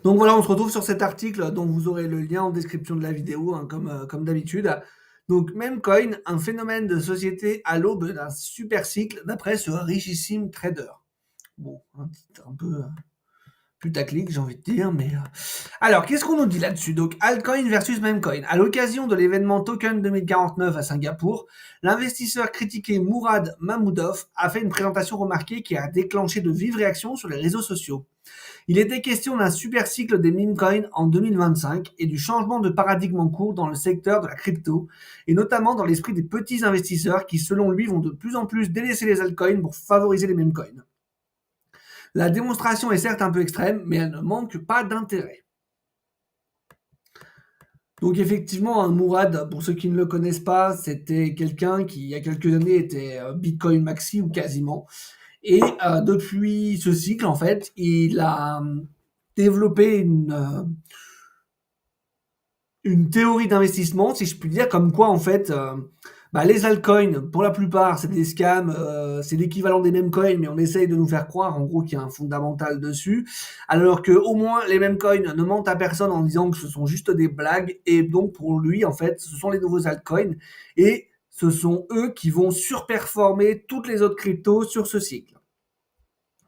Donc voilà, on se retrouve sur cet article dont vous aurez le lien en description de la vidéo, hein, comme d'habitude. Donc Memcoin, un phénomène de société à l'aube d'un super cycle d'après ce richissime trader. Bon, un titre un peu putaclic, j'ai envie de dire, mais alors, qu'est-ce qu'on nous dit là-dessus? Donc, altcoin versus memecoin. À l'occasion de l'événement Token 2049 à Singapour, l'investisseur critiqué Mourad Mahmoudov a fait une présentation remarquée qui a déclenché de vives réactions sur les réseaux sociaux. Il était question d'un super cycle des meme coins en 2025 et du changement de paradigme en cours dans le secteur de la crypto, et notamment dans l'esprit des petits investisseurs qui, selon lui, vont de plus en plus délaisser les altcoins pour favoriser les meme coins. La démonstration est certes un peu extrême, mais elle ne manque pas d'intérêt. Donc effectivement, hein, Mourad, pour ceux qui ne le connaissent pas, c'était quelqu'un qui, il y a quelques années, était Bitcoin maxi ou quasiment. Et depuis ce cycle, en fait, il a développé une théorie d'investissement, si je puis dire, comme quoi, en fait, les altcoins, pour la plupart, c'est des scams, c'est l'équivalent des mêmes coins, mais on essaye de nous faire croire, en gros, qu'il y a un fondamental dessus, alors que au moins, les mêmes coins ne mentent à personne en disant que ce sont juste des blagues, et donc, pour lui, en fait, ce sont les nouveaux altcoins, et ce sont eux qui vont surperformer toutes les autres cryptos sur ce cycle.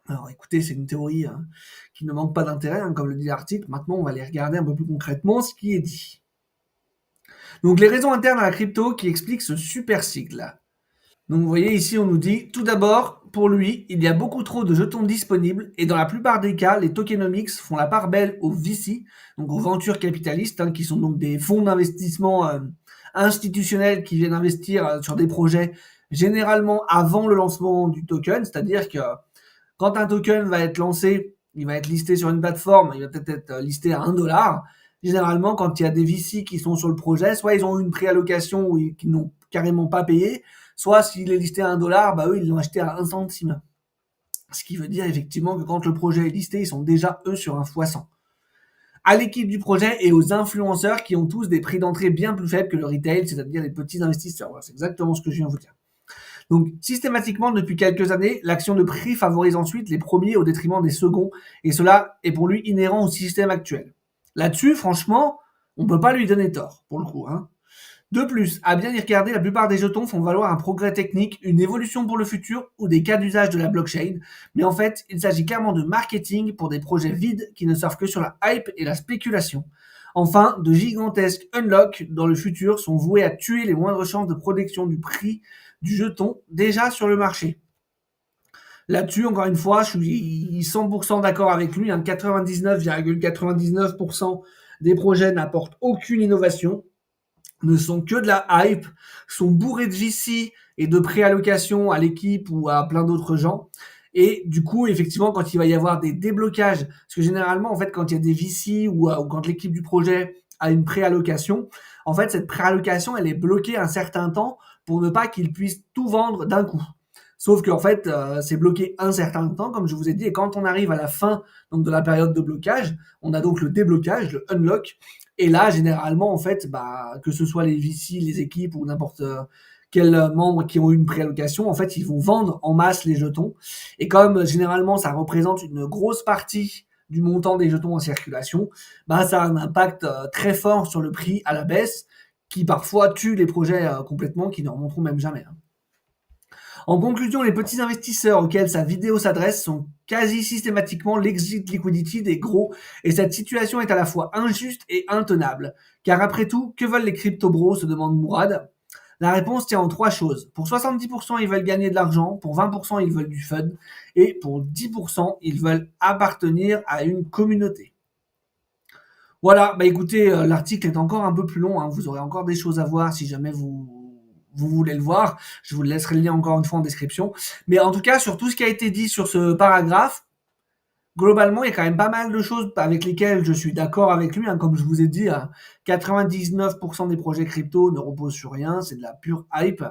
Alors écoutez, c'est une théorie qui ne manque pas d'intérêt, hein, comme le dit l'article. Maintenant, on va aller regarder un peu plus concrètement ce qui est dit. Donc les raisons internes à la crypto qui expliquent ce super cycle. Donc vous voyez ici, on nous dit, tout d'abord, pour lui, il y a beaucoup trop de jetons disponibles et dans la plupart des cas, les tokenomics font la part belle aux VC, donc aux ventures capitalistes, hein, qui sont donc des fonds d'investissement institutionnels qui viennent investir sur des projets généralement avant le lancement du token, c'est-à-dire que quand un token va être lancé, il va être listé sur une plateforme, il va peut-être être listé à 1 $. Généralement, quand il y a des VC qui sont sur le projet, soit ils ont eu une préallocation ou qu'ils n'ont carrément pas payé, soit s'il est listé à 1 $, eux, ils l'ont acheté à 1 centime. Ce qui veut dire effectivement que quand le projet est listé, ils sont déjà, eux, sur un fois 100. À l'équipe du projet et aux influenceurs qui ont tous des prix d'entrée bien plus faibles que le retail, c'est-à-dire les petits investisseurs. Voilà, c'est exactement ce que je viens de vous dire. Donc, systématiquement, depuis quelques années, l'action de prix favorise ensuite les premiers au détriment des seconds, et cela est pour lui inhérent au système actuel. Là-dessus, franchement, on ne peut pas lui donner tort, pour le coup. Hein. De plus, à bien y regarder, la plupart des jetons font valoir un progrès technique, une évolution pour le futur ou des cas d'usage de la blockchain, mais en fait, il s'agit clairement de marketing pour des projets vides qui ne servent que sur la hype et la spéculation. Enfin, de gigantesques unlocks dans le futur sont voués à tuer les moindres chances de protection du prix du jeton déjà sur le marché. Là-dessus, encore une fois, je suis 100% d'accord avec lui. 99,99% des projets n'apportent aucune innovation, ne sont que de la hype, sont bourrés de VC et de préallocation à l'équipe ou à plein d'autres gens. Et du coup, effectivement, quand il va y avoir des déblocages, parce que généralement, en fait, quand il y a des VC ou quand l'équipe du projet a une préallocation, en fait, cette préallocation, elle est bloquée un certain temps pour ne pas qu'ils puissent tout vendre d'un coup. Sauf qu'en fait, c'est bloqué un certain temps, comme je vous ai dit, et quand on arrive à la fin donc, de la période de blocage, on a donc le déblocage, le unlock, et là, généralement, en fait, que ce soit les VC, les équipes ou n'importe quels membres qui ont eu une préallocation, en fait, ils vont vendre en masse les jetons. Et comme généralement, ça représente une grosse partie du montant des jetons en circulation, ça a un impact très fort sur le prix à la baisse, qui parfois tue les projets complètement, qui ne remonteront même jamais. Hein. En conclusion, les petits investisseurs auxquels sa vidéo s'adresse sont quasi systématiquement l'exit liquidity des gros, et cette situation est à la fois injuste et intenable. Car après tout, que veulent les crypto-bros, se demande Mourad. La réponse tient en 3 choses. Pour 70%, ils veulent gagner de l'argent, pour 20%, ils veulent du fun, et pour 10%, ils veulent appartenir à une communauté. Voilà, écoutez, l'article est encore un peu plus long, hein, vous aurez encore des choses à voir si jamais vous voulez le voir. Je vous laisserai le lien encore une fois en description. Mais en tout cas, sur tout ce qui a été dit sur ce paragraphe, globalement, il y a quand même pas mal de choses avec lesquelles je suis d'accord avec lui. Hein. Comme je vous ai dit, 99% des projets crypto ne reposent sur rien, c'est de la pure hype.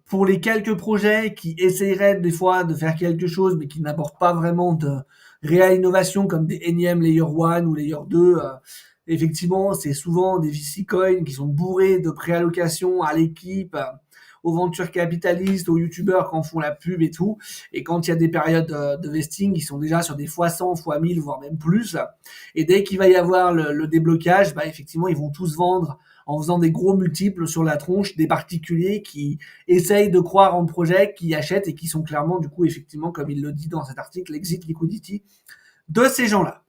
Pour les quelques projets qui essaieraient des fois de faire quelque chose, mais qui n'apportent pas vraiment de réelle innovation, comme des énièmes Layer 1 ou Layer 2, effectivement, c'est souvent des VC coins qui sont bourrés de préallocation à l'équipe, aux ventures capitalistes, aux youtubeurs qui en font la pub et tout. Et quand il y a des périodes de vesting, ils sont déjà sur des fois 100, fois 1000, voire même plus. Et dès qu'il va y avoir le déblocage, bah, effectivement, ils vont tous vendre en faisant des gros multiples sur la tronche des particuliers qui essayent de croire en le projet, qui achètent et qui sont clairement, du coup, effectivement, comme il le dit dans cet article, l'exit liquidity de ces gens-là.